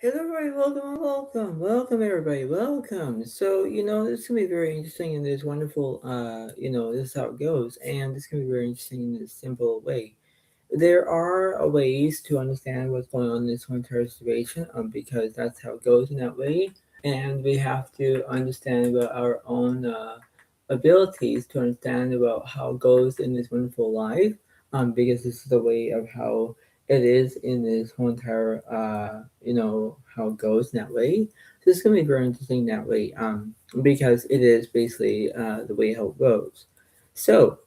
Hello, everybody. Welcome, everybody. Welcome. This is gonna be very interesting in this wonderful, this is how it goes, and this can be very interesting in this simple way. There are ways to understand what's going on in this one entire situation, because that's how it goes in that way, and we have to understand about our own abilities to understand about how it goes in this wonderful life, because this is the way of how it is in this whole entire, how it goes in that way. So it's gonna be very interesting that way, because it is basically the way how it goes. So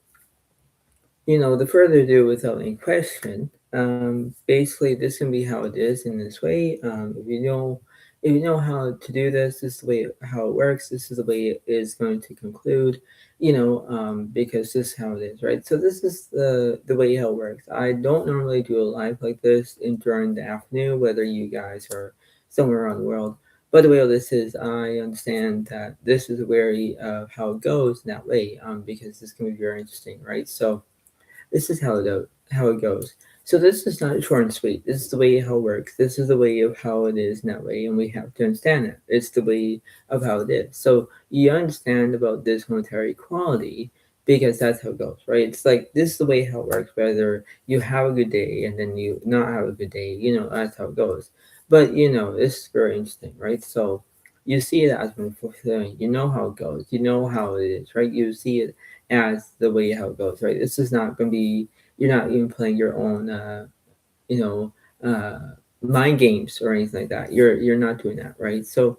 the further ado without any question, basically this can be how it is in this way. If you know how to do this is the way how it works. This is the way it is going to conclude. Because this is how it is, right? So this is the way how it works. I don't normally do a live like this during the afternoon, whether you guys are somewhere around the world. But the way this is, I understand that this is where how it goes in that way, because this can be very interesting, right? So this is how it goes. So this is not short and sweet. This is the way how it works. This is the way of how it is in that way, and we have to understand it. It's the way of how it is. So you understand about this monetary equality because that's how it goes, right? It's like this is the way how it works. Whether you have a good day and then you not have a good day, that's how it goes. But it's very interesting, right? So you see it as when fulfilling. You know how it goes. You know how it is, right? You see it as the way how it goes, right? This is not going to be, you're not even playing your own, you know, mind games or anything like that. You're not doing that, right? So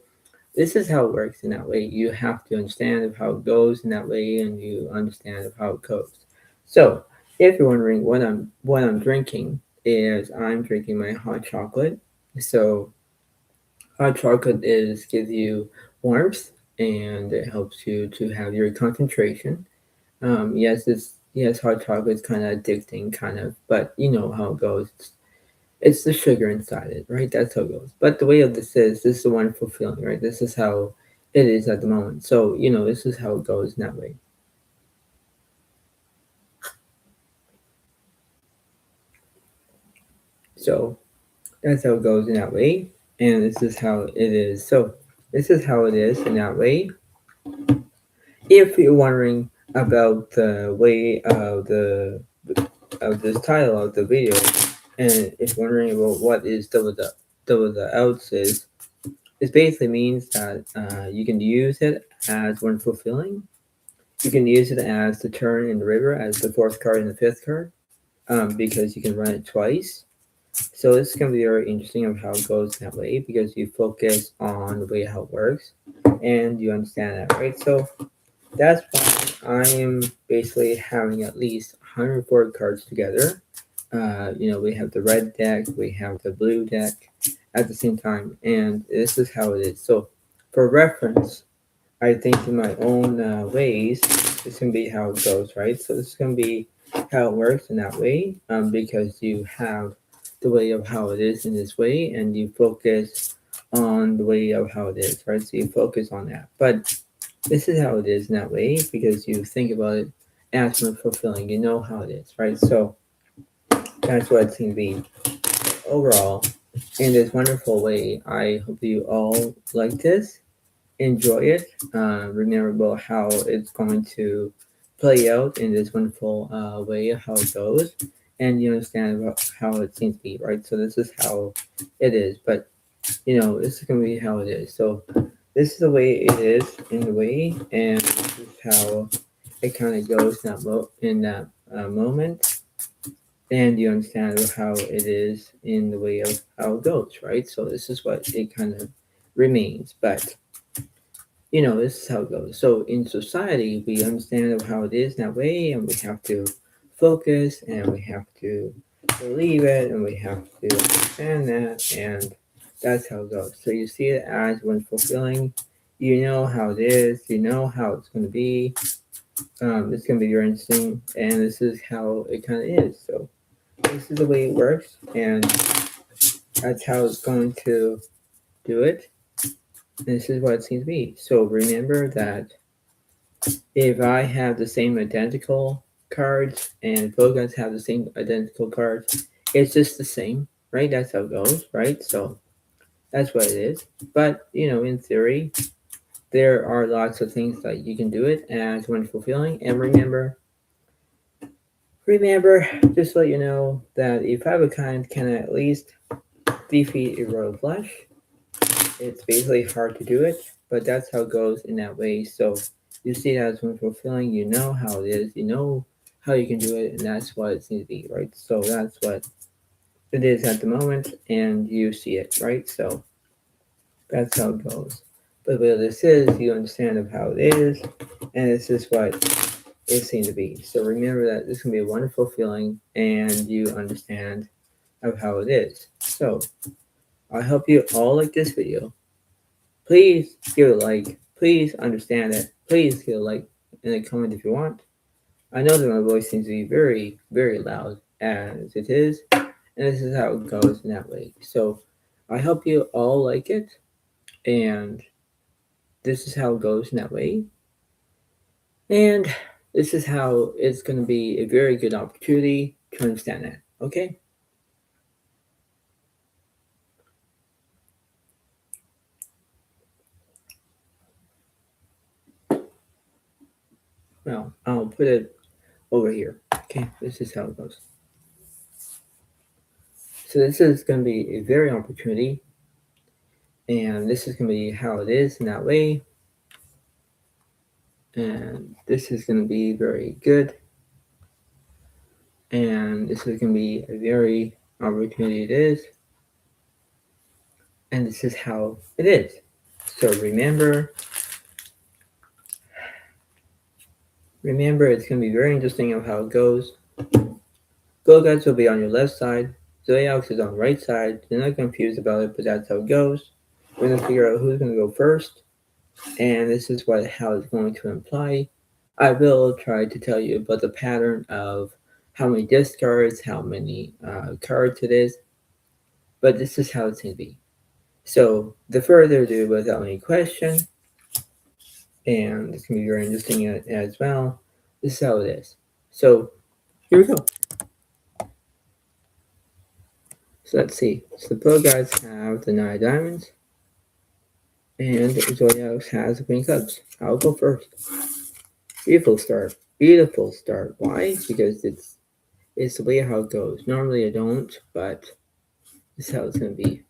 this is how it works in that way. You have to understand of how it goes in that way, and you understand of how it goes. So if you're wondering what I'm drinking, is I'm drinking my hot chocolate. So hot chocolate is gives you warmth and it helps you to have your concentration. Yes, hot chocolate is kind of addicting, kind of, but you know how it goes. It's the sugar inside it, right? That's how it goes. But the way of this is the wonderful feeling, right? This is how it is at the moment. So this is how it goes in that way. So that's how it goes in that way, and this is how it is. So this is how it is in that way. If you're wondering about the way of this title of the video, and if wondering about what is the outs is, it basically means that you can use it as when fulfilling. You can use it as the turn in the river as the fourth card and the fifth card, because you can run it twice. So it's gonna be very interesting of how it goes that way because you focus on the way how it works, and you understand that, right? So that's why I am basically having at least 104 cards together. We have the red deck, we have the blue deck at the same time, and this is how it is. So, for reference, I think in my own ways, this can be how it goes, right? So, this is going to be how it works in that way, because you have the way of how it is in this way, and you focus on the way of how it is, right? So, you focus on that. But this is how it is in that way because you think about it as fulfilling. You know how it is, right? So that's what it's going to be overall in this wonderful way. I hope you all like this, enjoy it, remember about how it's going to play out in this wonderful way of how it goes, and you understand about how it seems to be, right? So this is how it is, but this is going to be how it is. So this is the way it is in the way, and this is how it kind of goes in that moment, and you understand how it is in the way of how it goes, right? So this is what it kind of remains, but this is how it goes. So in society, we understand of how it is that way, and we have to focus, and we have to believe it, and we have to understand that, and that's how it goes. So you see it as when fulfilling. You know how it is. You know how it's going to be. It's going to be very interesting, and this is how it kind of is. So this is the way it works, and that's how it's going to do it. This is what it seems to be. So remember that if I have the same identical cards and both guys have the same identical cards, it's just the same, right? That's how it goes, right? So That's what it is. But in theory, there are lots of things that you can do it, and it's a wonderful feeling. And remember, just to let you know that if five of a kind can at least defeat a royal flush, it's basically hard to do it, but that's how it goes in that way. So you see that as wonderful feeling. You know how it is. You know how you can do it, and that's what it seems to be, right? So that's what it is at the moment, and you see it, right? So that's how it goes. But what this is, you understand of how it is, and this is what it seems to be. So remember that this can be a wonderful feeling, and you understand of how it is. So I hope you all like this video. Please give it a like. Please understand it. Please give a like and a comment if you want. I know that my voice seems to be very, very loud as it is, and this is how it goes in that way. So I hope you all like it, and this is how it goes in that way. And this is how it's going to be a very good opportunity to understand that. Okay? Well, I'll put it over here. Okay? This is how it goes. So this is going to be a very opportunity, and this is going to be how it is in that way. And this is going to be very good. And this is going to be a very opportunity it is. And this is how it is. So remember it's going to be very interesting of how it goes. Go guys will be on your left side. Zodiac is on the right side. You're not confused about it, but that's how it goes. We're going to figure out who's going to go first. And this is how it's going to imply. I will try to tell you about the pattern of how many discards, how many cards it is, but this is how it's going to be. So, the further ado, without any question, and it's going to be very interesting as well, this is how it is. So, here we go. So, let's see. So, the pro guys have the 9 of diamonds, and Zodiac has the queen of clubs. I'll go first. Beautiful start. Beautiful start. Why? Because it's the way how it goes. Normally I don't, but this is how it's going to be.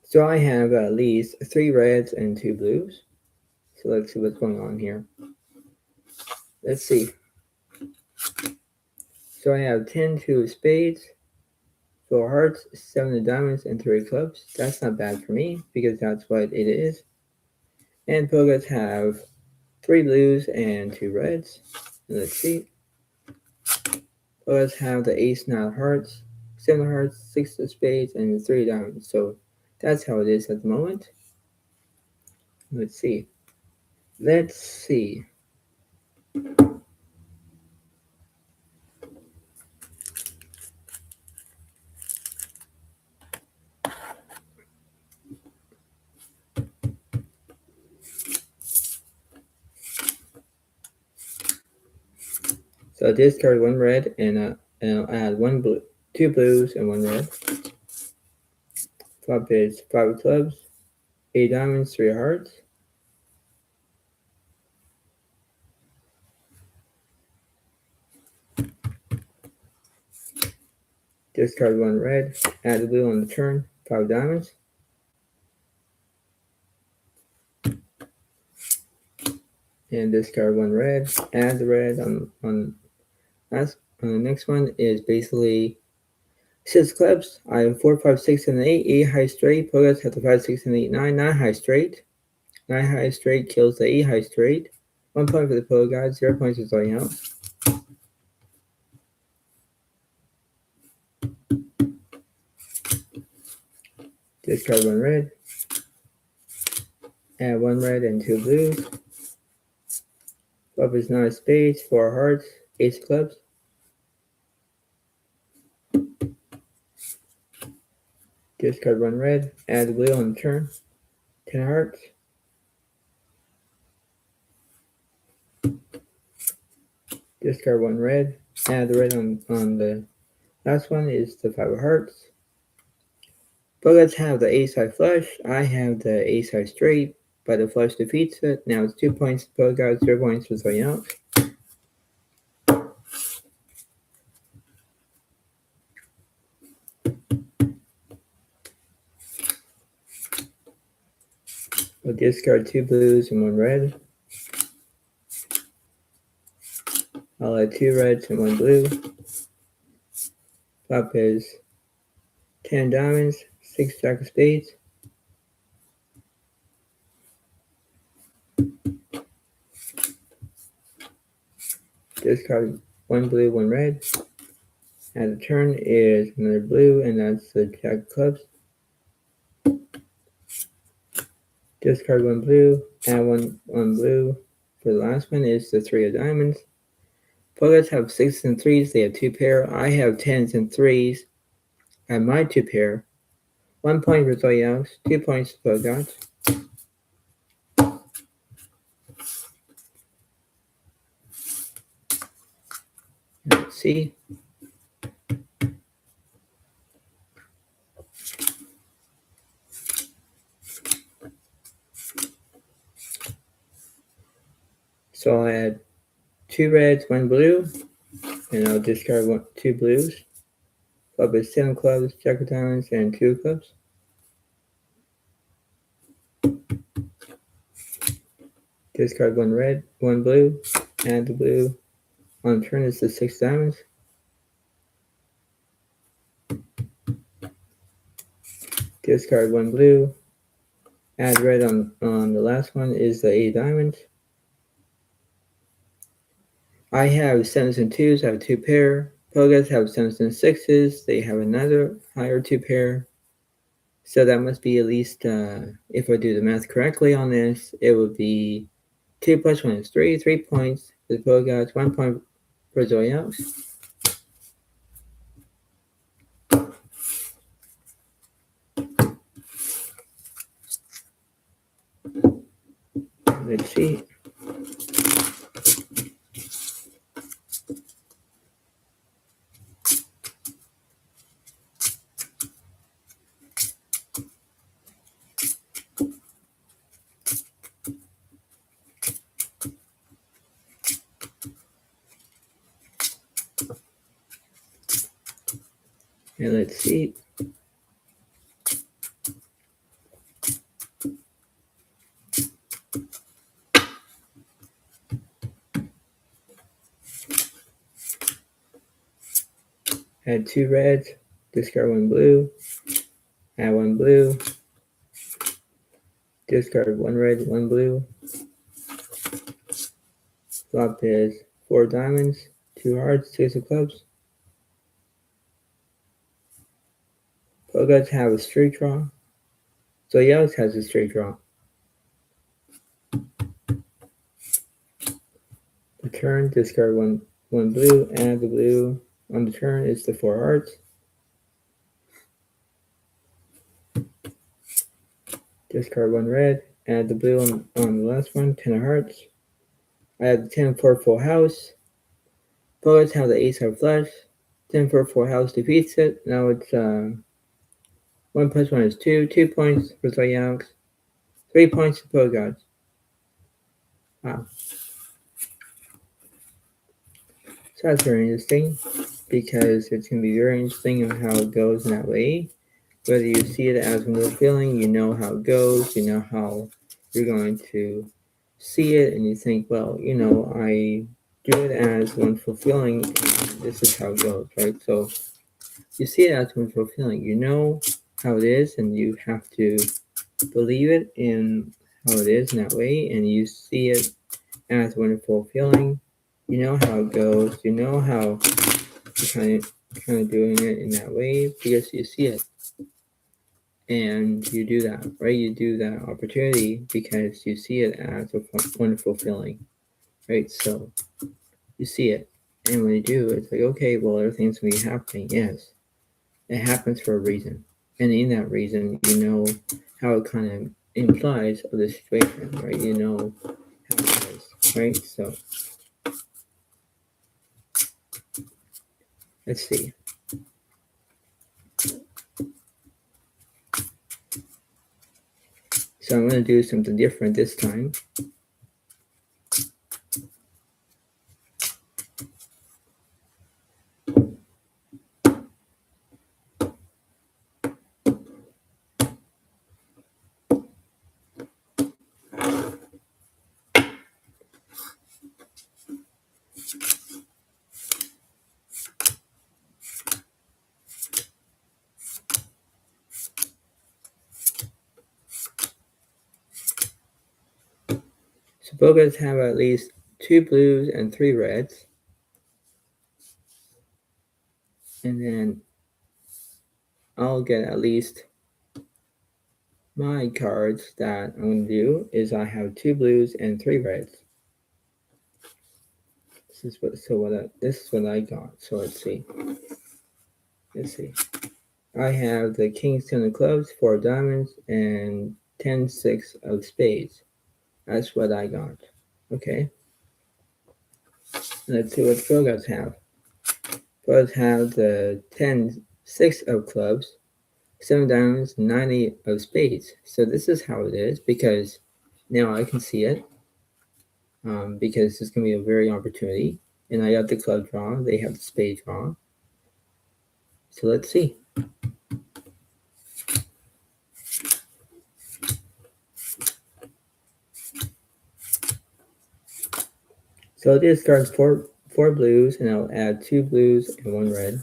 So I have at least 3 reds and 2 blues. So let's see what's going on here. Let's see. So I have 10 2 of spades, 4 hearts, 7 of diamonds, and 3 clubs. That's not bad for me because that's what it is. And Pogas have 3 blues and 2 reds. And let's see. Pogas have the ace 9 of hearts, 7 of hearts, 6 of spades, and 3 diamonds. So that's how it is at the moment. Let's see. Let's see. So I discard 1 red and I'll add 2 blues and 1 red. Flop is 5 of clubs, 8 diamonds, 3 hearts. Discard 1 red, add a blue on the turn, 5 diamonds. And discard 1 red, add the red on the next one is basically 6 clubs. I have 4, 5, 6, and 8. 8 high straight. Pogas have the 5, 6, and 8, 9. 9 high straight. 9 high straight kills the 8 high straight. 1 point for the Pogas, 0 points for going out. Discard 1 red. Add 1 red and 2 blues. Flop is 9 spades, 4 hearts, ace clubs. Discard 1 red. Add the blue on the turn. 10 hearts. Discard one red. Add the red on the last one is the 5 of hearts. But let's have the ace-high flush. I have the ace-high straight, but the flush defeats it. Now it's 2 points for both guys, 0 points for someone else. We'll discard 2 blues and 1 red. I'll add 2 reds and 1 blue. Flop is 10 diamonds, 6 jack of spades. Discard 1 blue, 1 red. And the turn is another blue, and that's the jack of clubs. Discard 1 blue, add 1 blue. For the last one is the 3 of diamonds. Both guys have 6s and 3s. They have 2 pair. I have 10s and 3s. I have my 2 pair. 1 point for Zodiac, 2 points for both guys. Let's see. So I'll add 2 reds, 1 blue, and I'll discard 2 blues. Club is 7 clubs, jack of diamonds, and 2 clubs. Discard 1 red, 1 blue, add the blue. On the turn is the 6 diamonds. Discard 1 blue, add red on the last one is the 8 diamonds. I have 7s and 2s, I have 2 pair. Pogas have 7s and 6s, they have another higher 2 pair. So that must be at least, if I do the math correctly on this, it would be 2 plus 1 is 3, 3 points for the Pogas, 1 point for Zodiac. Let's see. And let's see. Add 2 reds, discard 1 blue, add 1 blue, discard 1 red, 1 blue. Flop is 4 diamonds, 2 hearts, 6 of clubs. Pogas have a straight draw. So Yellows has a straight draw. The turn, discard 1 blue, add the blue. On the turn is the 4 hearts. Discard 1 red, add the blue on the last one, 10 of hearts. I have the 10 4 full house. Pogas have the ace of flush. 10 4 full house defeats it. Now it's 1 plus 1 is 2. 2 points for Zodiac. 3 points for Pogas. Wow. So that's very interesting because it's going to be very interesting in how it goes in that way. Whether you see it as a real feeling, you know how it goes, you know how you're going to see it, and you think, well, I do it as one fulfilling, and this is how it goes, right? So you see it as one fulfilling, you know how it is, and you have to believe it in how it is in that way, and you see it as wonderful feeling. You know how it goes. You know how you're kind of doing it in that way because you see it, and you do that, right? You do that opportunity because you see it as a wonderful feeling, right? So you see it, and when you do, it's like, okay, well, everything's gonna be happening. Yes, it happens for a reason, and in that reason, you know how it kind of implies of the situation, right? You know how it is, right? So Let's see. So I'm going to do something different this time. So polkas have at least 2 blues and 3 reds. And then I'll get at least my cards that I'm going to do is I have 2 blues and 3 reds. This is what I got. So let's see. I have the King's 10 of clubs, 4 of diamonds, and 10-6 of spades. That's what I got. Okay. Let's see what Fogots have. Fogots have the 10-6 of clubs, 7 diamonds, 9 of spades. So this is how it is because now I can see it. Because this is going to be a very opportunity. And I got the club draw. They have the spade draw. So let's see. So I'll discard four blues, and I'll add 2 blues and 1 red.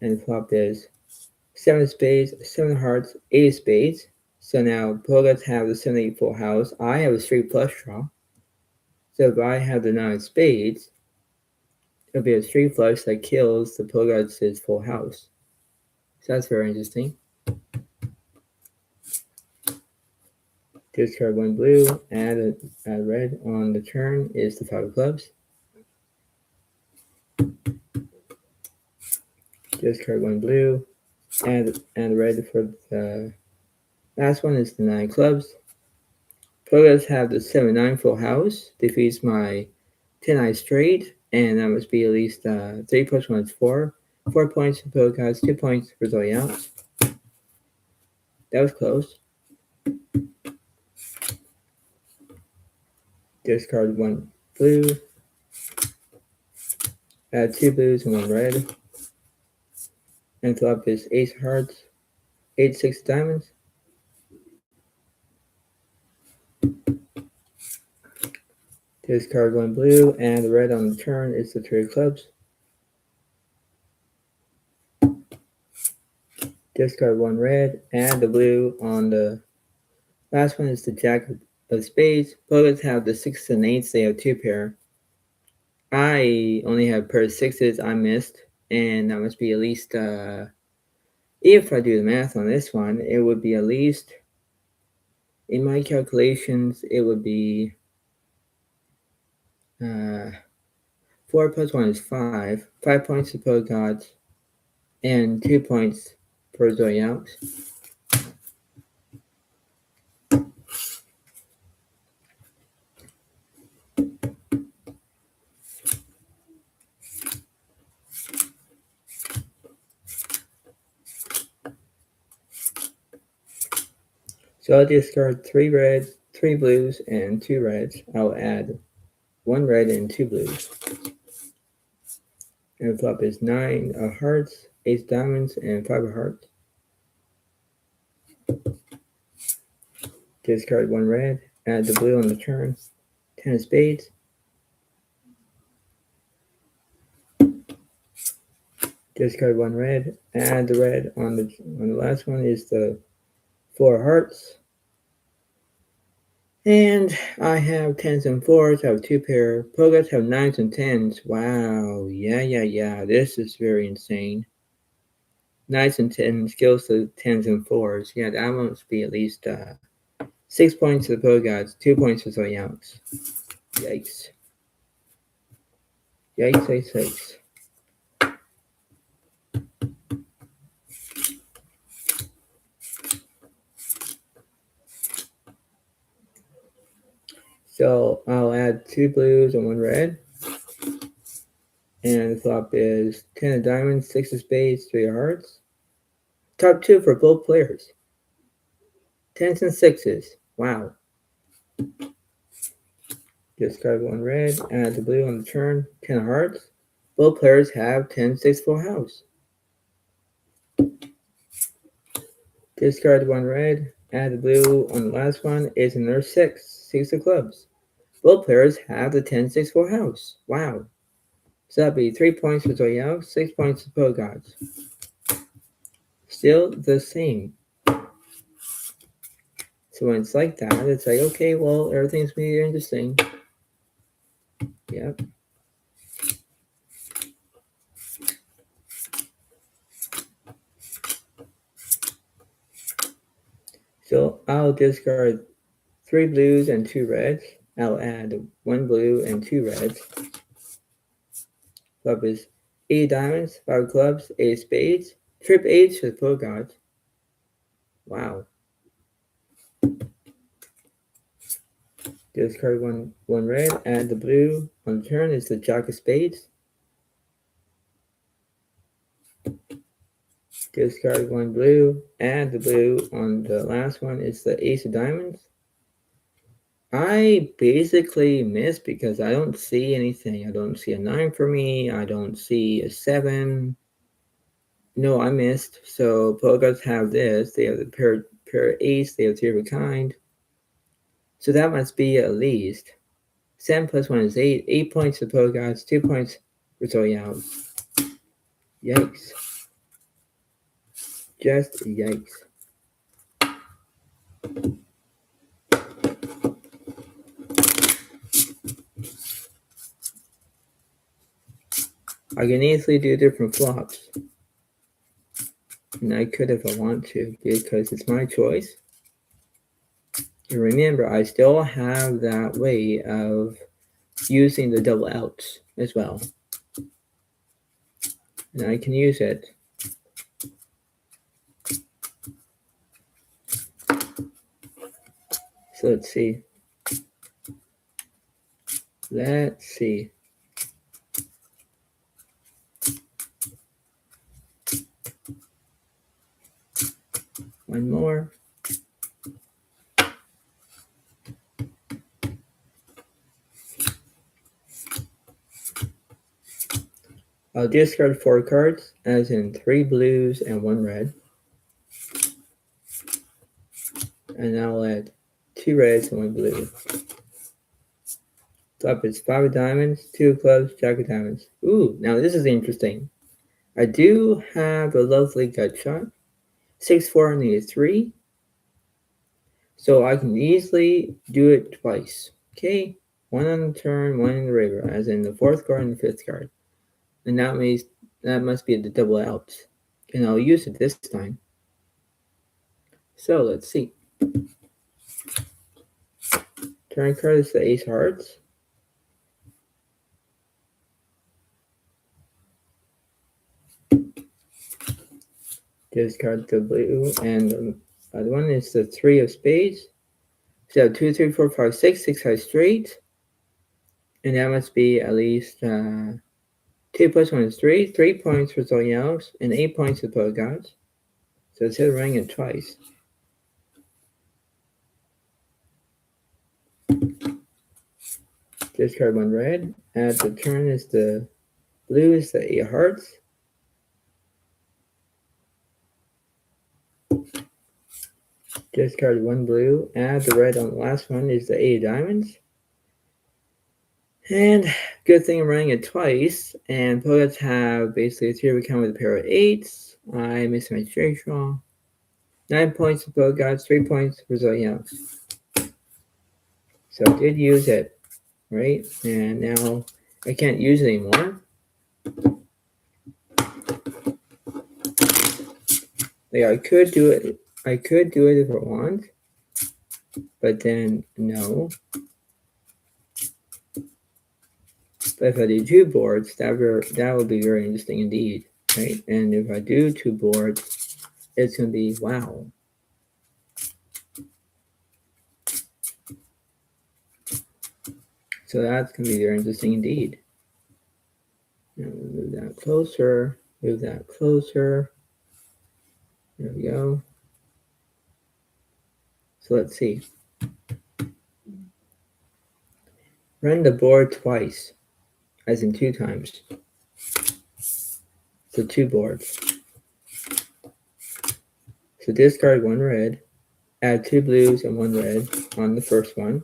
And the flop is 7 of spades, 7 of hearts, 8 of spades. So now Pogots have the 7-8 full house. I have a straight flush draw. So if I have the 9 of spades, it'll be a straight flush that kills the Pogots' full house. So that's very interesting. Discard 1 blue, add red on the turn is the 5 of clubs. Discard 1 blue, add red for the last one is the 9 clubs. Pogots have the 7-9 full house, defeats my 10-eye straight, and that must be at least 3 plus 1 is 4. 4 points for Pogots, 2 points for Zodiac. That was close. Discard 1 blue, add 2 blues and 1 red. And flop is Ace of Hearts, 8-6 diamonds. Discard 1 blue, and the red on the turn is the 3 of clubs. Discard 1 red, and the blue on the last one is the Jack of spades. Pogots have the 6s and 8s, they have 2 pair. I only have pair of 6s, I missed, and that must be at least, if I do the math on this one, it would be at least, in my calculations, it would be 4 plus 1 is 5. 5 points to Pogots, and 2 points for Zodiac. So I'll discard 3 reds, 3 blues, and 2 reds. I'll add 1 red and 2 blues. And the flop is 9 of hearts, 8 diamonds, and 5 of hearts. Discard 1 red, add the blue on the turn, 10 of spades. Discard 1 red, add the red on the last one is the 4 of hearts. And I have 10s and 4s, I have 2 pair. Pogots have 9s and 10s. Wow, yeah, this is very insane. 9s and 10s kills the 10s and 4s. Yeah, that must be at least 6 points to the Pogots, 2 points for Zodiac. Yikes. Yikes. So I'll add 2 blues and 1 red. And the flop is 10 of diamonds, 6 of spades, 3 of hearts. Top 2 for both players. 10s and 6s. Wow. Discard 1 red, add the blue on the turn, 10 of hearts. Both players have 10-6 full house. Discard 1 red, add the blue on the last one, is another 6 of clubs. Both players have the 10-6 full house. Wow. So that'd be 3 points for Zodiac, 6 points for Pogods. Still the same. So when it's like that, it's like, okay, well, everything's gonna be interesting. Yep. So I'll discard 3 blues and 2 reds. I'll add 1 blue and 2 reds. Club is 8 diamonds, 5 clubs, 8 spades, trip 8 for the Pogods. Wow. Discard one red, add the blue. On the turn is the Jack of Spades. Discard 1 blue, add the blue. On the last one is the Ace of Diamonds. I basically missed because I don't see anything. I don't see a 9 for me. I don't see a 7. No, I missed. So Pogods have this. They have the pair ace. They have 3 of a kind. So that must be at least 7 plus 1 is 8. 8 points for Pogods. 2 points for Zodiac. Yikes. Just yikes. I can easily do different flops. And I could if I want to, because it's my choice. And remember, I still have that way of using the double outs as well. And I can use it. So let's see. Let's see. One more. I'll discard 4 cards, as in 3 blues and 1 red. And I'll add 2 reds and 1 blue. Top is 5 of diamonds, 2 of clubs, Jack of diamonds. Ooh, now this is interesting. I do have a lovely gut shot. 6, 4, and a 3. So I can easily do it twice. Okay? 1 on the turn, 1 in the river, as in the 4th card and the 5th card. And that must be the double outs. And I'll use it this time. So let's see. Turn card is the Ace Hearts. Discard the blue, and the other one is the 3 of spades. So 2, 3, 4, 5, 6, 6 high straight. And that must be at least 2 plus 1 is 3. 3 points for Zodiac, and 8 points for Pogods. So instead of running it twice. Discard 1 red. At the turn is the blue is the 8 of hearts. Discard 1 blue. Add the red on the last one is the 8 of diamonds. And good thing I'm running it twice. And Pogods have basically a 3 of a kind with a pair of 8s. I missed my straight draw. 9 points for Pogods, 3 points for Zodiac. So I did use it, right? And now I can't use it anymore. Like I could do it. I could do it if I want, but then no. But if I do 2 boards, that would be very interesting indeed, right? And if I do 2 boards, it's gonna be wow. So that's gonna be very interesting indeed. Move that closer. Move that closer. There we go. So let's see. Run the board twice, as in 2 times. So 2 boards. So discard 1 red, add 2 blues and 1 red on the first one.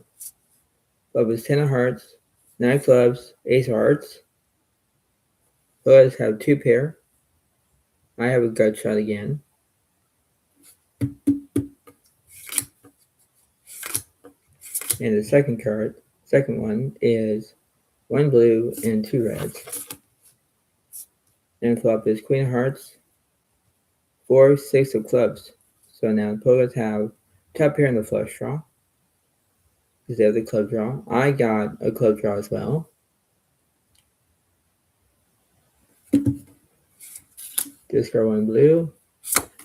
Club is 10 of hearts, 9 clubs, ace of hearts. Let's have 2 pair. I have a gut shot again. And the second one is 1 blue and 2 reds. And flop is queen of hearts, 4, 6 of clubs. So now the players have top pair in the flush draw. Because they have the club draw. I got a club draw as well. Discard 1 blue.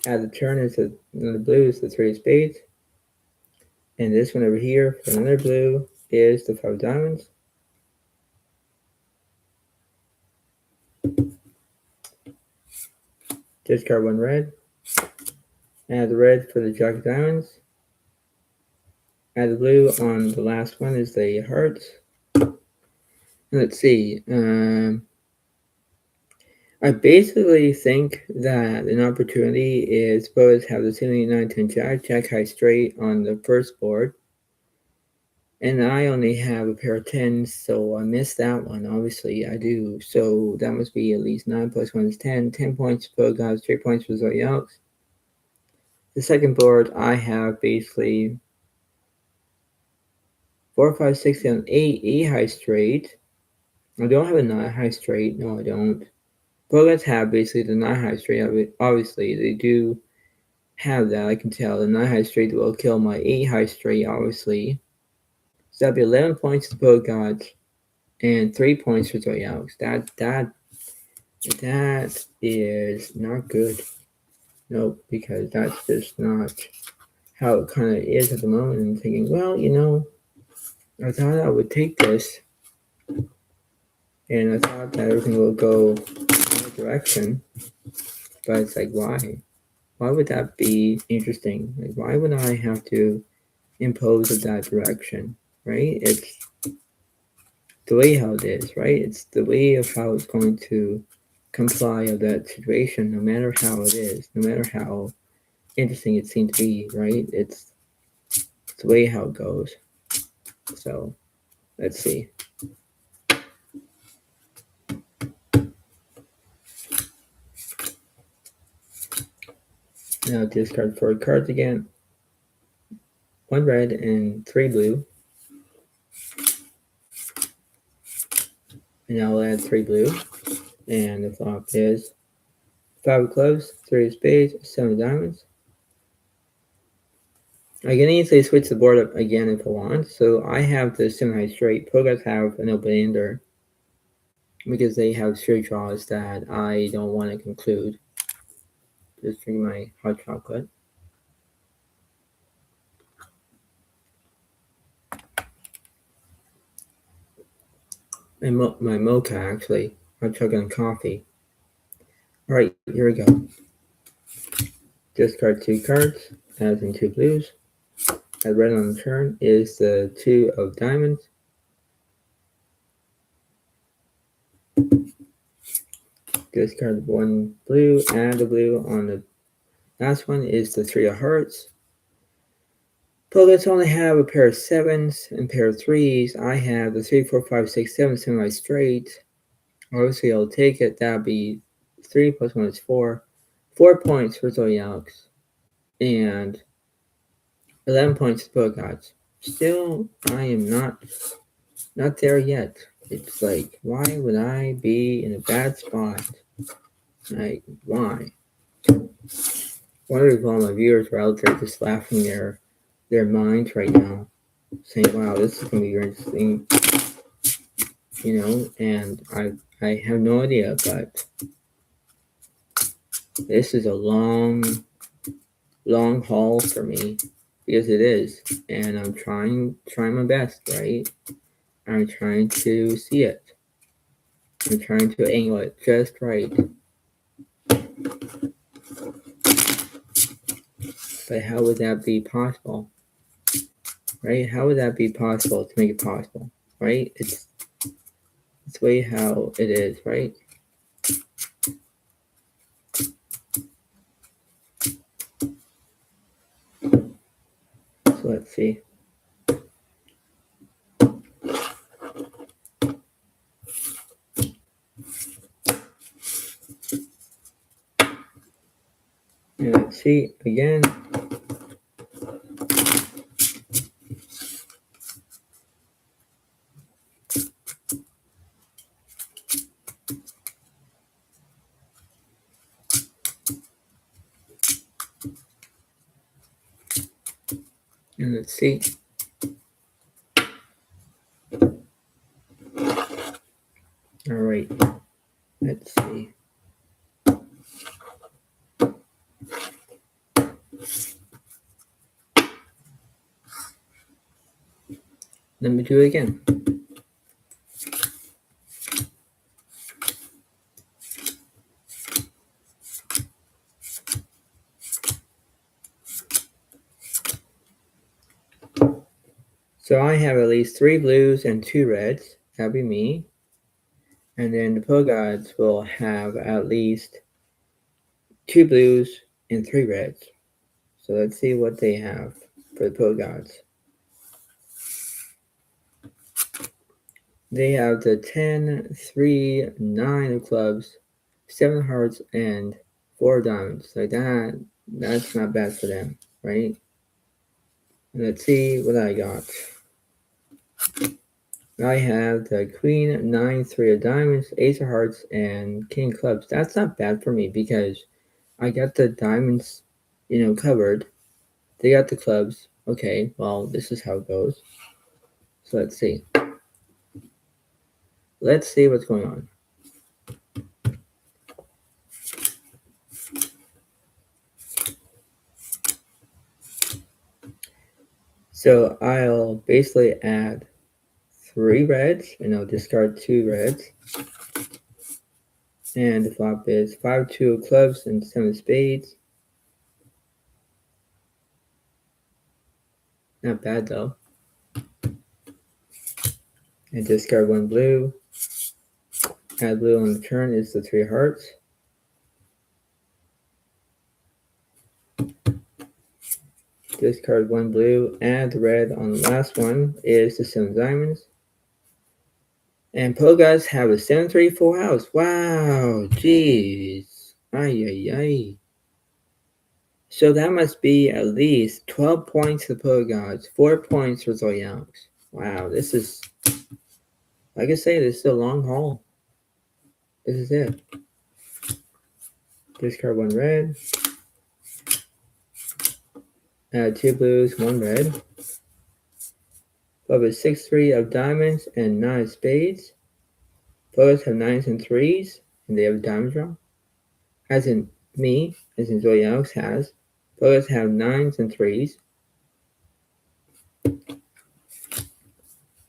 Add the turn is another blue is the 3 of spades. And this one over here for another blue is the 5 of diamonds. Discard 1 red. Add the red for the jack of diamonds. Add the blue on the last one is the hearts. Let's see. I basically think that an opportunity is suppose have the 7, 8, 9, 10 jack, jack high straight on the first board. And I only have a pair of 10s, so I missed that one. Obviously, I do. So that must be at least 9 plus 1 is 10. 10 points for guys, 3 points for Zodiac. The second board, I have basically 4, 5, 6, 7, 8, 8 high straight. I don't have a 9 high straight. No, I don't. But let's have basically the 9 high straight of it. Obviously, they do have that. I can tell the 9 high straight will kill my 8 high straight, obviously. So that'd be 11 points to both gods and 3 points for Zodiac. That is not good. Nope, because that's just not how it kind of is at the moment. I'm thinking, well, I thought I would take this, and I thought that everything will go in a direction, but it's like, why? Why would that be interesting? Like, why would I have to impose of that direction, right? It's the way how it is, right? It's the way of how it's going to comply of that situation, no matter how it is, no matter how interesting it seemed to be, right? It's the way how it goes. So let's see. Now discard 4 cards again. 1 red and 3 blue. And now I'll add 3 blue. And the flop is 5 of clubs, 3 of spades, 7 of diamonds. I can easily switch the board up again if I want. So I have the semi straight. Pro guys have an open ender because they have straight draws that I don't want to conclude. Just drink my hot chocolate. My mocha, actually. Hot chocolate and coffee. Alright, here we go. Discard 2 cards, as in 2 blues. Add red on the turn is the 2 of diamonds. Discard 1 blue, add the blue on the last one is the 3 of hearts. Let's only have a pair of 7s and a pair of 3s. I have the 3, 4, 5, 6, 7 semi straight. Obviously, I'll take it. That'll be 3 plus 1 is 4. 4 points for Zodiac. And 11 points for gods. Still, I am not there yet. It's like, why would I be in a bad spot? Like, why? I wonder if all my viewers are out there just laughing their minds right now, saying, wow, this is going to be interesting, and I have no idea, but this is a long haul for me, because it is, and I'm trying my best, right? I'm trying to see it. I'm trying to angle it just right. But how would that be possible? Right? How would that be possible to make it possible? Right? It's way how it is, right? So let's see. And let's see again. And let's see. All right. Let's see. Let me do it again. So I have at least 3 blues and 2 reds. That'll be me. And then the Pogods will have at least 2 blues and 3 reds. So let's see what they have for the Pogods. They have the 10, 3, 9 of clubs, 7 hearts, and 4 diamonds. Like that, that's not bad for them, right? And let's see what I got. I have the Queen, 9, 3 of diamonds, Ace of hearts, and King of clubs. That's not bad for me because I got the diamonds, covered. They got the clubs. Okay, well, this is how it goes. So let's see. Let's see what's going on. So I'll basically add 3 reds, and I'll discard 2 reds. And the flop is 5, 2 of clubs, and 7 of spades. Not bad though. And discard 1 blue. Add blue on the turn is the 3 hearts. Discard 1 blue. Add the red on the last one is the 7 diamonds. And Pogods have a 7-3 full house. Wow, jeez. Ay. So that must be at least 12 points for Pogods, 4 points for Zodiac. Wow, this is, like I say, this is a long haul. This is it. Discard 1 red. Add 2 blues, 1 red. Flop is 6-3 of diamonds and 9 of spades. Pogods have 9s and 3s, and they have a diamond draw. As in me, as in Zodiac has. Pogods have 9s and 3s.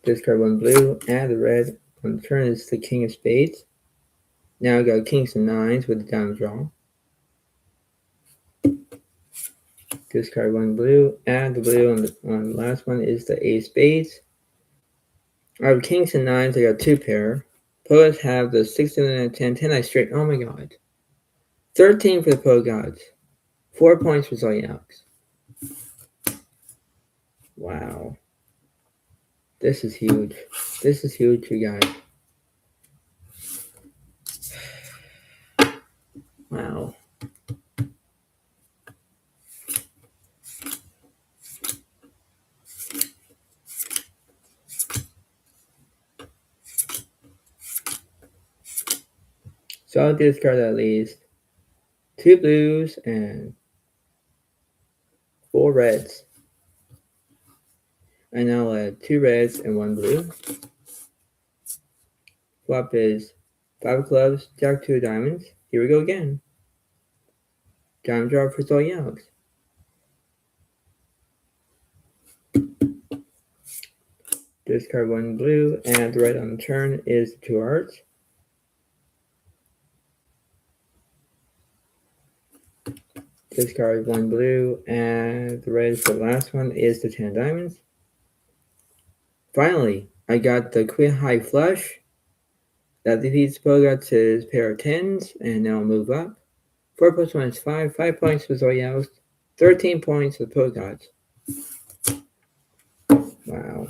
Discard 1 blue, add the red. On the turn is the king of spades. Now I got kings and 9s with the diamond draw. Discard 1 blue, add the blue on the last one is the ace spades. I have kings and 9s, I got 2 pair. Pogods have the 6, 7, and 10, 10 I straight. Oh my god. 13 for the Pogods. 4 points for Zodiac. Wow. This is huge. This is huge, you guys. Wow. So I'll discard at least 2 blues and 4 reds. And I'll add 2 reds and 1 blue. Flop is 5 of clubs, jack 2 of diamonds. Here we go again. Diamond draw for Zodiac. Discard 1 blue, and the red on the turn is the 2 hearts. Discard 1 blue, and the red for the last one is the 10 diamonds. Finally, I got the Queen High Flush. That defeats Bogart's pair of 10s, and now move up. 4 plus 1 is 5. 5 points for Zoyaos. 13 points for Pogart. Wow.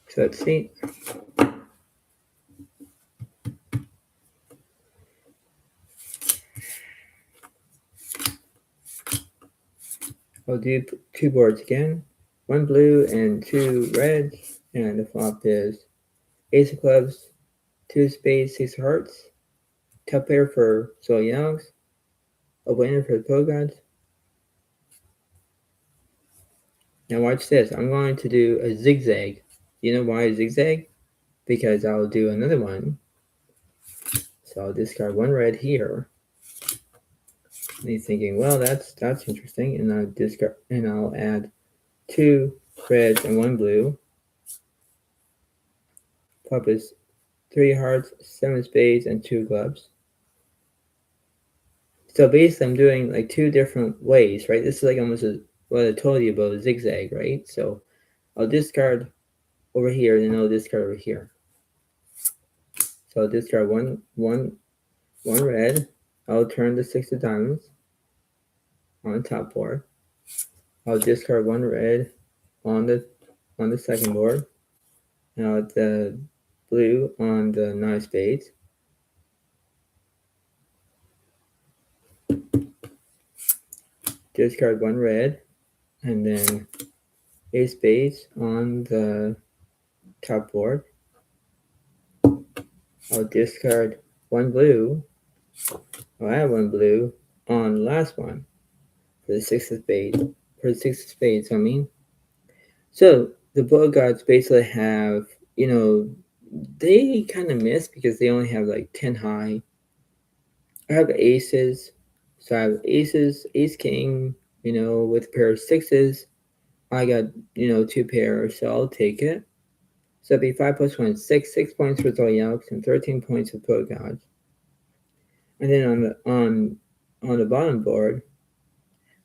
So let's see. I'll do 2 boards again. 1 blue and 2 reds. And the flop is Ace of Clubs, 2 spades, 6 hearts. Top pair for Zoyaos. A winner for the Pogods. Now watch this. I'm going to do a zigzag. You know why a zigzag? Because I'll do another one. So I'll discard 1 red here. And he's thinking, well, that's interesting. And I'll discard, and I'll add 2 reds and 1 blue. Flop is 3 hearts, 7 spades, and 2 clubs. So basically, I'm doing like 2 different ways, right? This is like almost what I told you about a zigzag, right? So I'll discard over here, and then I'll discard over here. So I'll discard one red. I'll turn the 6 of diamonds on the top board. I'll discard 1 red on the second board. Now the blue on the 9 spades. Discard 1 red, and then Ace spades on the top board. I'll discard 1 blue. I'll add 1 blue on the last one for the 6 of spades. For the 6 of spades, I mean. So the Bogarts basically have, they kind of miss because they only have like 10 high. I have aces. So I have aces, ace king, with a pair of 6s. I got, 2 pairs, so I'll take it. So it'd be 5 plus 1 is 6. 6 points for Zodiac and 13 points for Pogod. And then on the bottom board,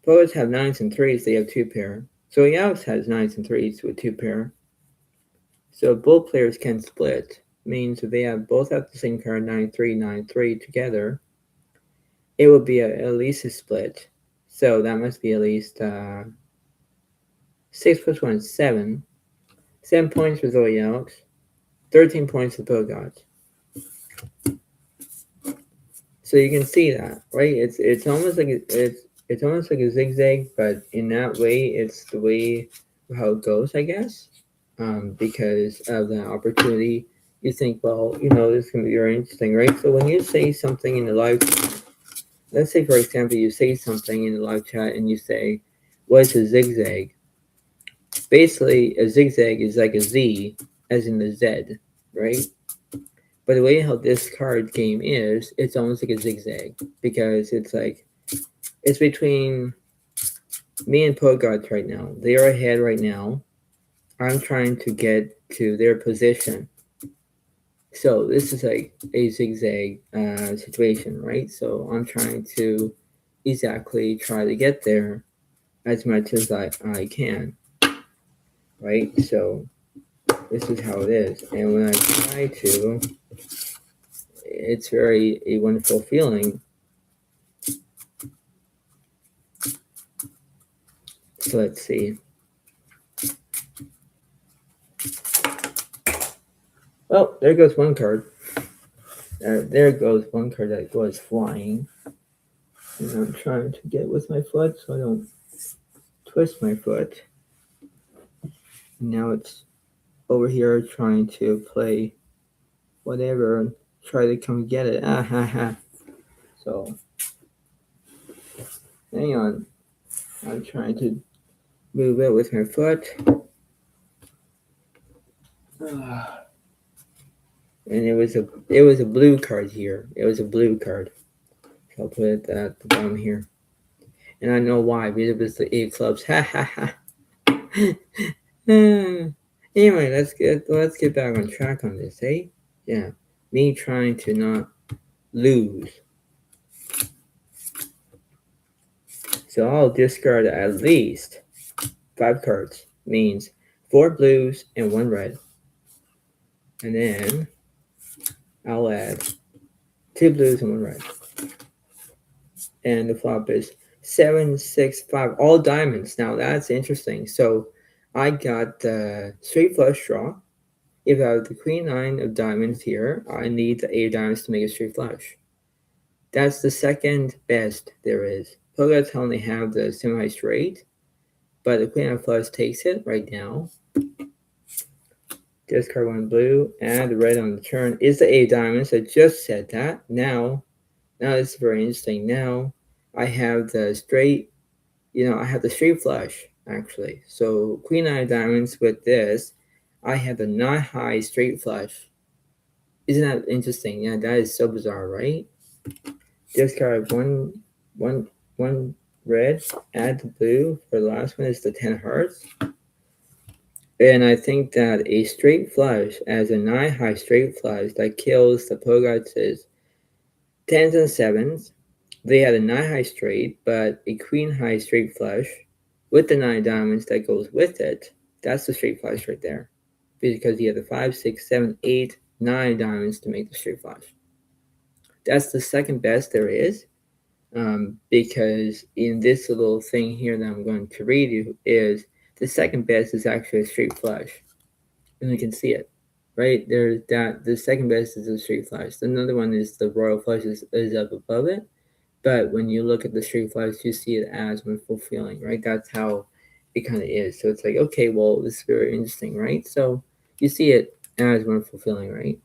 Pogods have 9s and 3s, they have 2 pair. Zodiac has 9s and 3s with 2 pair. So both players can split. Means if they both have the same card, 9-3, 9-3 together, it would be at least a split. So that must be at least 6 plus 1 is 7. 7 points for Zodiac, 13 points for Pogods. So you can see that, right? It's almost like it's almost like a zigzag, but in that way, it's the way how it goes, I guess. Because of the opportunity, you think, well, this is going to be very interesting, right? So when you say something in the live chat, let's say, for example, you say something in the live chat and you say, what's a zigzag? Basically, a zigzag is like a Z, as in the Z, right? But the way how this card game is, it's almost like a zigzag because it's between me and Pogods right now. They are ahead right now. I'm trying to get to their position. So this is like a zigzag situation, right? So I'm trying to exactly try to get there as much as I can, right? So this is how it is. And when I try to, it's a wonderful feeling. So let's see. Well, there goes one card. There goes one card that goes flying. And I'm trying to get with my foot so I don't twist my foot. Now it's over here trying to play whatever and try to come get it. Ah ha ha. So hang on. I'm trying to move it with my foot. And it was a blue card here. It was a blue card. So I'll put it at the bottom here. And I know why, because it was the 8 clubs. Ha ha ha. Anyway, let's get back on track on this, eh? Yeah, me trying to not lose. So I'll discard at least 5 cards. Means 4 blues and 1 red. And then I'll add 2 blues and 1 red. And the flop is 7, 6, 5, all diamonds. Now that's interesting. So I got the straight flush draw. If I have the queen 9 of diamonds here, I need the 8 of diamonds to make a straight flush. That's the second best there is. Pogots only have the semi-straight, but the queen of flush takes it right now. Discard 1 blue, add the red on the turn. Is the 8 of diamonds. I just said that. Now this is very interesting. Now I have the straight, I have the straight flush actually. So queen 9 of diamonds with this, I have the 9 high straight flush. Isn't that interesting? Yeah, that is so bizarre, right? Discard one red, add the blue. For the last one is the 10 hearts. And I think that a straight flush as a 9 high straight flush that kills the Pogots' 10s and 7s. They had a 9 high straight, but a queen high straight flush with the 9 diamonds that goes with it. That's the straight flush right there. Because you have the 5, 6, 7, 8, 9 diamonds to make the straight flush. That's the second best there is. Because in this little thing here that I'm going to read you is the second best is actually a straight flush. And you can see it. Right? There's that the second best is a straight flush. Another one is the royal flush is up above it. But when you look at the straight flush, you see it as one fulfilling, right? That's how it kind of is. So it's like, okay, well, this is very interesting, right? So you see it as one fulfilling, right?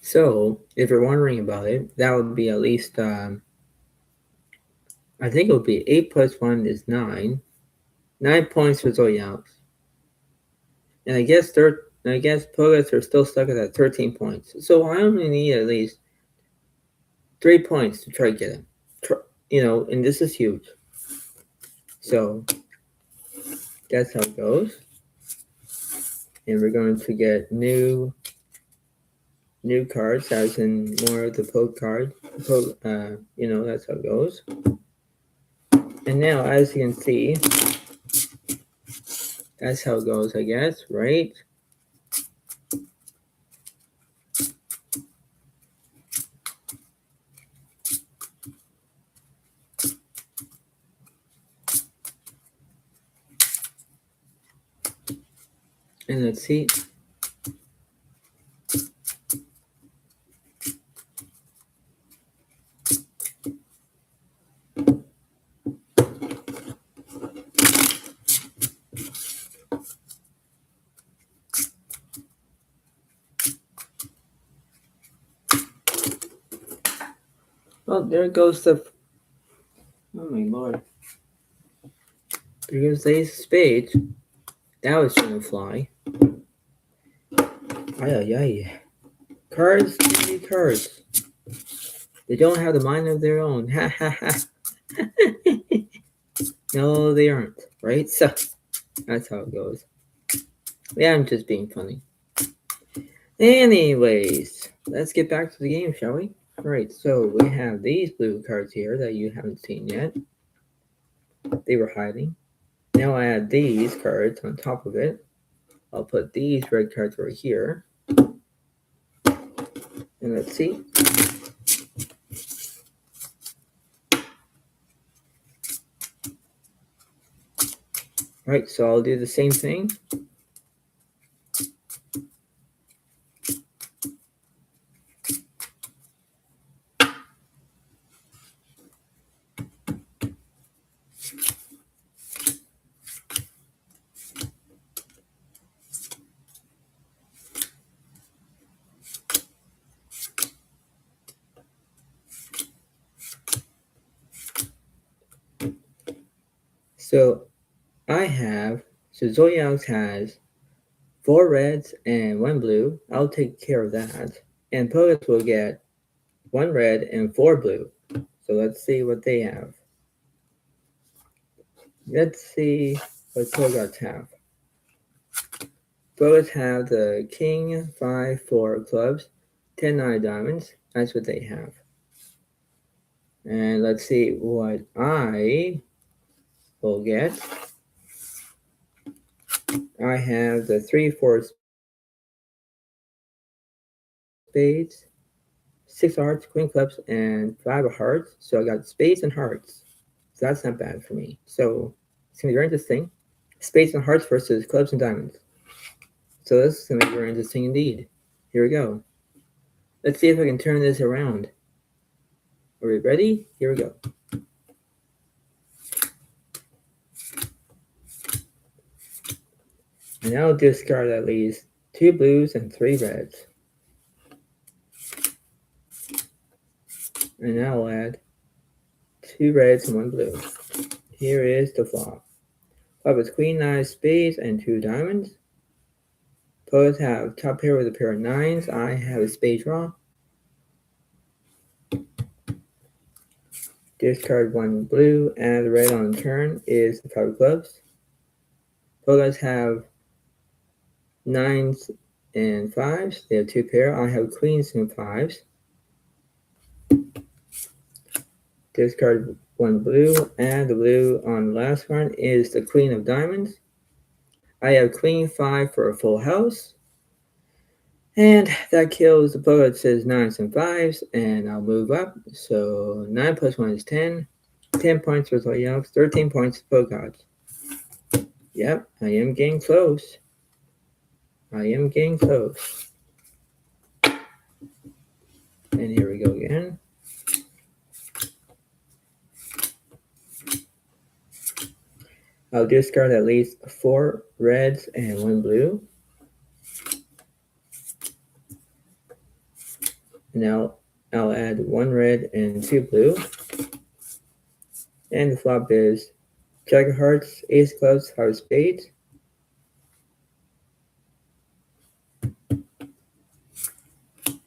So if you're wondering about it, that would be at least, I think it would be 8 plus 1 is 9. 9 points for Zodiac. And I guess Pogots are still stuck at that 13 points. So I only need at least 3 points to try to get him. And this is huge. So that's how it goes. And we're going to get new cards, as in more of the poke card. That's how it goes. And now, as you can see, that's how it goes, I guess, right? And let's see. Well, there goes the. Oh my lord. There goes the ace of spades. That was gonna fly. Ay. Cards, cards. They don't have the mind of their own. Ha ha ha. No, they aren't. Right? So that's how it goes. Yeah, I'm just being funny. Anyways, let's get back to the game, shall we? Alright, so we have these blue cards here that you haven't seen yet. They were hiding. Now I add these cards on top of it. I'll put these red cards right here. And let's see. Alright, so I'll do the same thing. So Zodiac has 4 reds and 1 blue. I'll take care of that. And Poets will get one red, and four blue. So let's see what they have. Let's see what Togarts have. Togarts have the king, 5, 4 clubs, 10, 9 diamonds. That's what they have. And let's see what I will get. I have the 3, 4 spades, 6 hearts, queen clubs, and 5 of hearts. So I got spades and hearts. So that's not bad for me. So it's going to be very interesting. Spades and hearts versus clubs and diamonds. So this is going to be very interesting indeed. Here we go. Let's see if I can turn this around. Are we ready? Here we go. And I'll discard at least 2 blues and 3 reds. And I'll add 2 reds and 1 blue. Here is the flop. Flop is queen, 9, spades, and 2 diamonds. Players have top pair with a pair of 9s. I have a spade draw. Discard 1 blue, and red on the turn is the 5 of clubs. Players have 9s and 5s. They have 2 pair. I have queens and 5s. Discard 1 blue, and the blue on the last one is the queen of diamonds. I have queen 5 for a full house. And that kills the poker that says 9s and 5s, and I'll move up. So 9 plus 1 is 10. 10 points for Zodiac, 13 points for Pokegods. Yep, I am getting close. I am getting close. And here we go again. I'll discard at least 4 reds and 1 blue. Now I'll add 1 red and 2 blue. And the flop is Jack of Hearts, Ace of Clubs, 5 of Spades.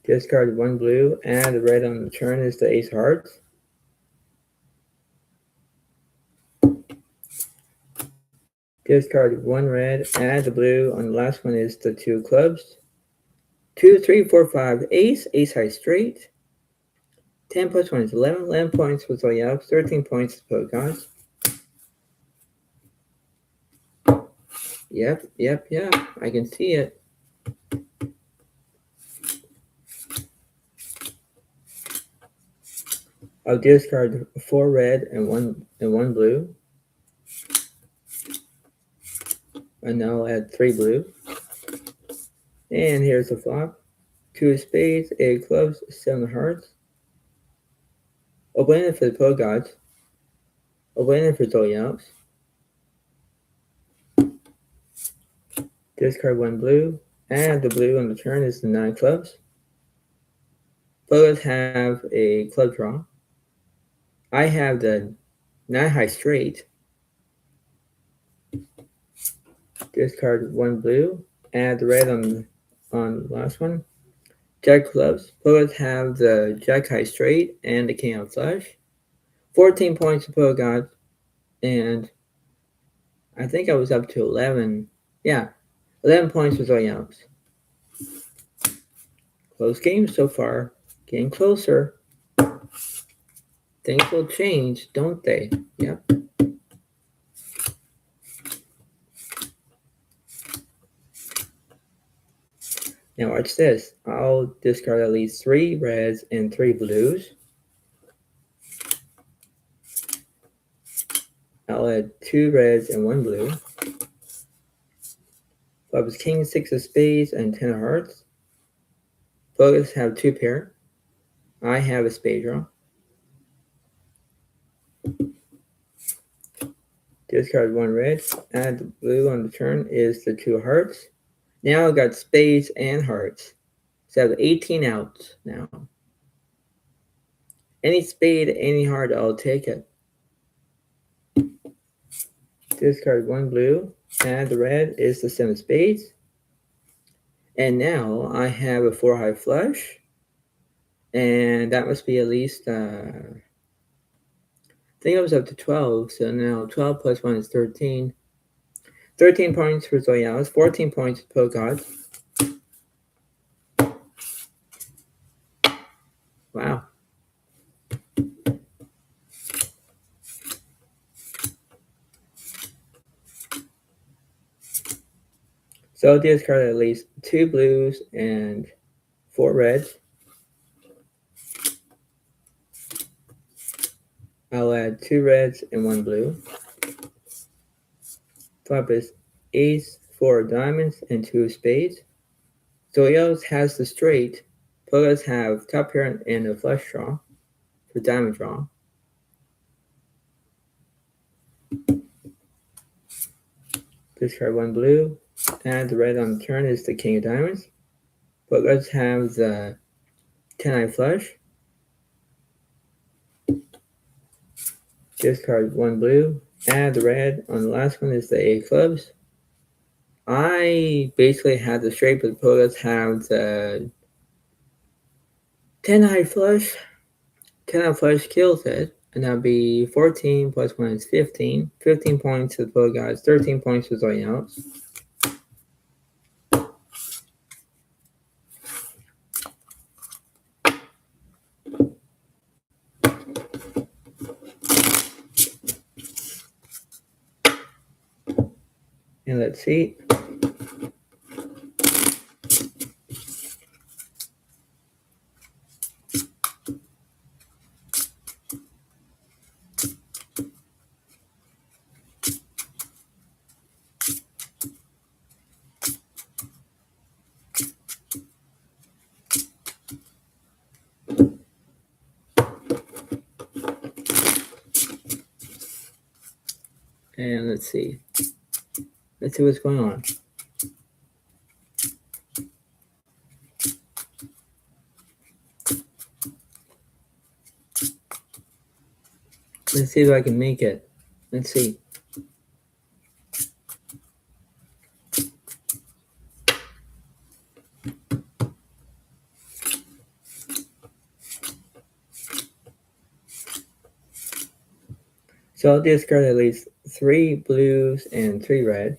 Discard 1 blue, and the red on the turn is the Ace of Hearts. Discard 1 red, and the blue on the last one is the 2 clubs. 2, 3, 4, 5, ace, ace high straight. 10 plus 1 is 11. 11 points for Zodiac, 13 points for Pokegods. Yep, I can see it. I'll discard 4 red and 1 blue. And now I'll add 3 blue. And here's the flop. 2 of spades, 8 of clubs, 7 of hearts. A winner for the Pokegods. A winner for Zodiac. Discard 1 blue. And the blue on the turn is the 9 clubs. Pokegods have a club draw. I have the 9 high straight. Discard 1 blue. Add the red on the last one. Jack clubs. Pokegods have the Jack high straight and the King of flush. 14 points for Pokegods. And I think I was up to 11. Yeah, 11 points for Zodiac. Close game so far. Getting closer. Things will change, don't they? Yep. Now watch this. I'll discard at least 3 reds and 3 blues. I'll add 2 reds and 1 blue. Flop is king, 6 of spades, and 10 of hearts. Pokegods have 2 pair. I have a spade draw. Discard 1 red. Add the blue on the turn is the 2 hearts. Now I've got spades and hearts. So I have 18 outs now. Any spade, any heart, I'll take it. Discard 1 blue. Add the red is the 7 of spades. And now I have a 4 high flush. And that must be at least, I think it was up to 12. So now 12 plus 1 is 13. 13 points for Zoyalis, 14 points for Pogod. Wow. So discard at least 2 blues and 4 reds. I'll add 2 reds and 1 blue. Flop is ace, 4 diamonds, and 2 spades. Zoyalis has the straight. Pogods have top pair and a flush draw for diamond draw. Discard 1 blue. Add the red on the turn is the king of diamonds. Pogods have the 10-eye flush. Discard 1 blue. Add the red on the last one is the 8 clubs. I basically have the straight, but the Pogods have the 10-eye flush. 10-eye flush kills it, and that'll be 14 plus 1 is 15. 15 points to the Pogods, 13 points to Zoyalis. And let's see. And let's see. Let's see what's going on. Let's see if I can make it. Let's see. So I'll discard at least 3 blues and 3 red.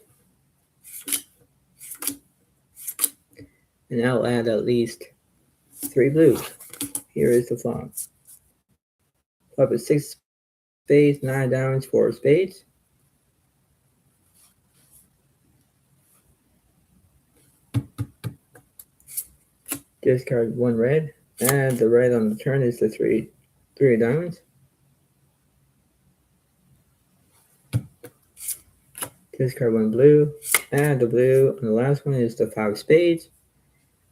And I'll add at least 3 blues. Here is the flop. Flop is 6 spades, 9 diamonds, 4 spades. Discard 1 red. Add the red on the turn is the 3 diamonds. Discard 1 blue. Add the blue, and the last one is the 5 spades.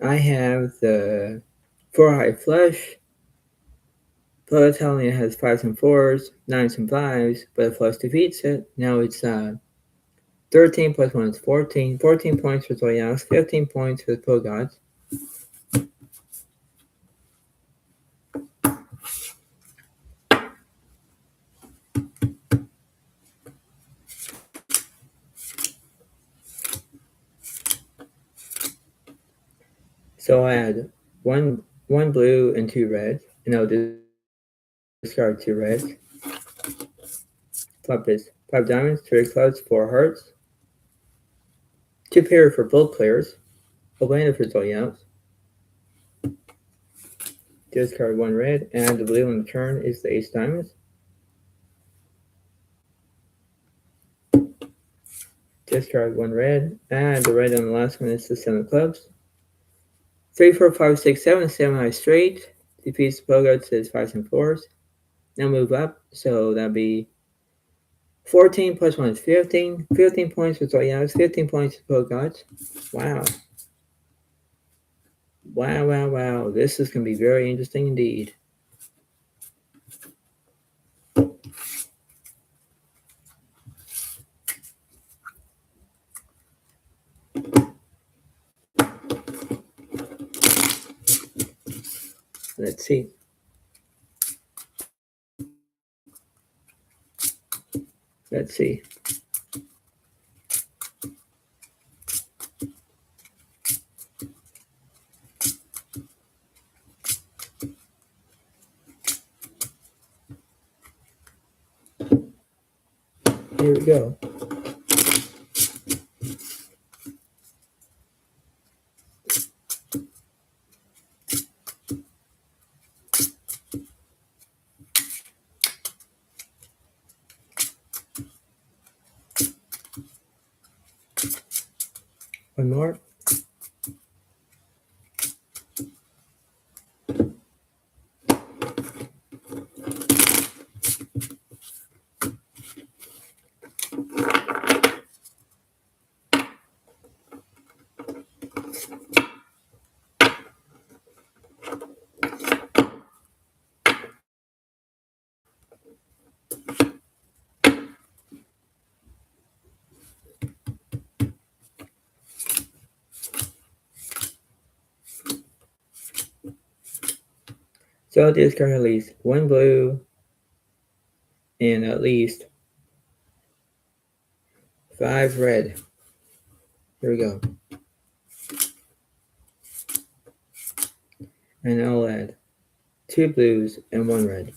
I have the 4-high flush. Plus, only has 5s and 4s, 9s and 5s, but a flush defeats it. Now it's 13 plus 1 is 14. 14 points for Zoyalis, 15 points for the Pogods. So I add one blue and 2 reds, and I'll discard 2 reds. Flop is 5 diamonds, 3 clubs, 4 hearts. 2 pair for both players. A winner for Zoyalis. Discard 1 red, and the blue on the turn is the ace diamonds. Discard 1 red, and the red on the last one is the 7 clubs. 3, 4, 5, 6, 7, 7-high straight. Defeats the Pogods is 5s and 4s. Now move up, so that'll be 14 plus 1 is 15. 15 points for Zoyalis, 15 points for Pogods. Wow. Wow, wow, wow. This is going to be very interesting indeed. Let's see. Let's see. Here we go. One more. So discard at least one blue and at least 5 red. Here we go. And I'll add 2 blues and 1 red.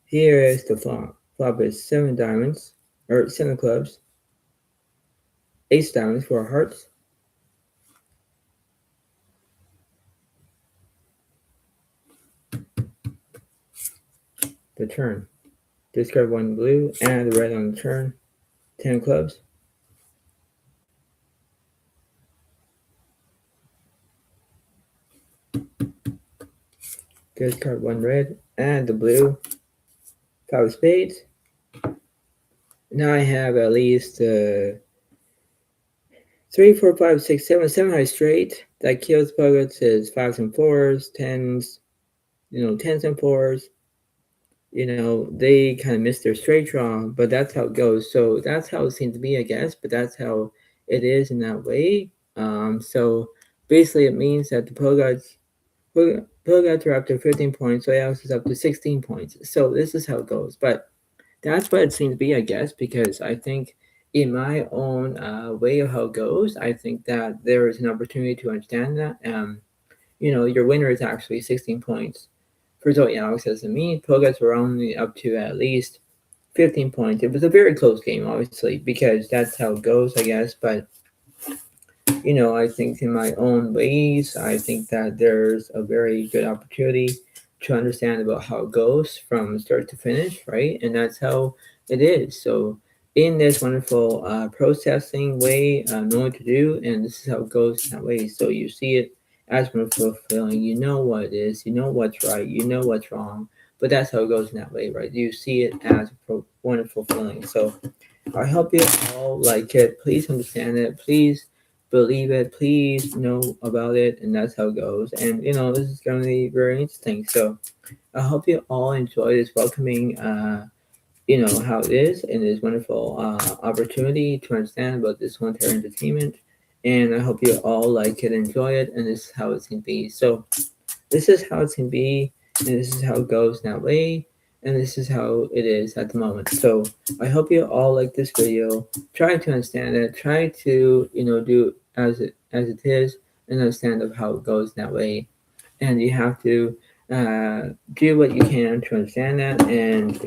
Here is the flop. Flop is 7 diamonds, or 7 clubs, ace diamonds, 4 hearts, the turn. Discard 1 blue, add the red on the turn, 10 clubs, discard 1 red, add the blue, 5 of spades. Now I have at least 3, 4, 5, 6, 7, 7 high straight. That kills buckets is 5s and 4s, 10s, 10s and 4s. They kind of miss their straight draw, but that's how it goes. So that's how it seems to be, I guess, but that's how it is in that way. So basically it means that the pro guys are up to 15 points, so Alex is up to 16 points. So this is how it goes. But that's what it seems to be, I guess, because I think in my own way of how it goes, I think that there is an opportunity to understand that. Your winner is actually 16 points. For Zodiac says to me, pro guys were only up to at least 15 points. It was a very close game, obviously, because that's how it goes, I guess. But I think in my own ways, I think that there's a very good opportunity to understand about how it goes from start to finish, right? And that's how it is. So in this wonderful processing way, know what to do, and this is how it goes in that way. So you see it as wonderful feeling. You know what it is. You know what's right. You know what's wrong. But that's how it goes in that way, right? You see it as a wonderful feeling. So I hope you all like it. Please understand it. Please believe it. Please know about it. And that's how it goes. And, this is going to be very interesting. So I hope you all enjoy this welcoming, how it is and this wonderful opportunity to understand about this winter entertainment. And I hope you all like it, enjoy it. And this is how it's going to be. So this is how it's going to be. And this is how it goes that way. And this is how it is at the moment. So I hope you all like this video. Try to understand it. Try to do as it is and understand of how it goes that way. And you have to do what you can to understand that, and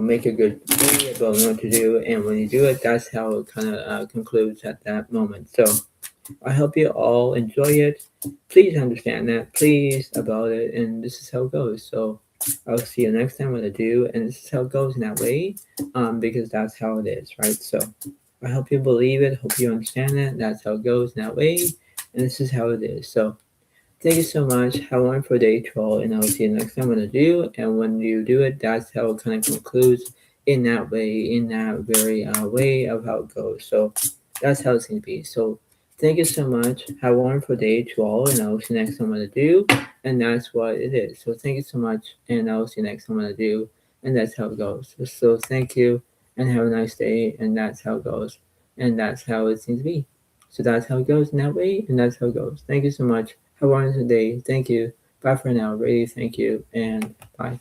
make a good way about what to do. And when you do it, that's how it kind of concludes at that moment. So I hope you all enjoy it. Please understand that. Please about it. And this is how it goes. So I'll see you next time when I do. And this is how it goes in that way, because that's how it is, right? So I hope you believe it. Hope you understand it. That's how it goes in that way. And this is how it is. So thank you so much. Have a wonderful day to all. And I'll see you next time when I do. And when you do it, that's how it kind of concludes in that way, in that very way of how it goes. So that's how it's going to be. So thank you so much. Have a wonderful day to all, and I'll see you next time when I do. And that's what it is. So thank you so much, and I'll see you next time when I do. And that's how it goes. So thank you, and have a nice day. And that's how it goes. And that's how it seems to be. So that's how it goes in that way, and that's how it goes. Thank you so much. Have a wonderful day. Thank you. Bye for now. Really, thank you, and bye.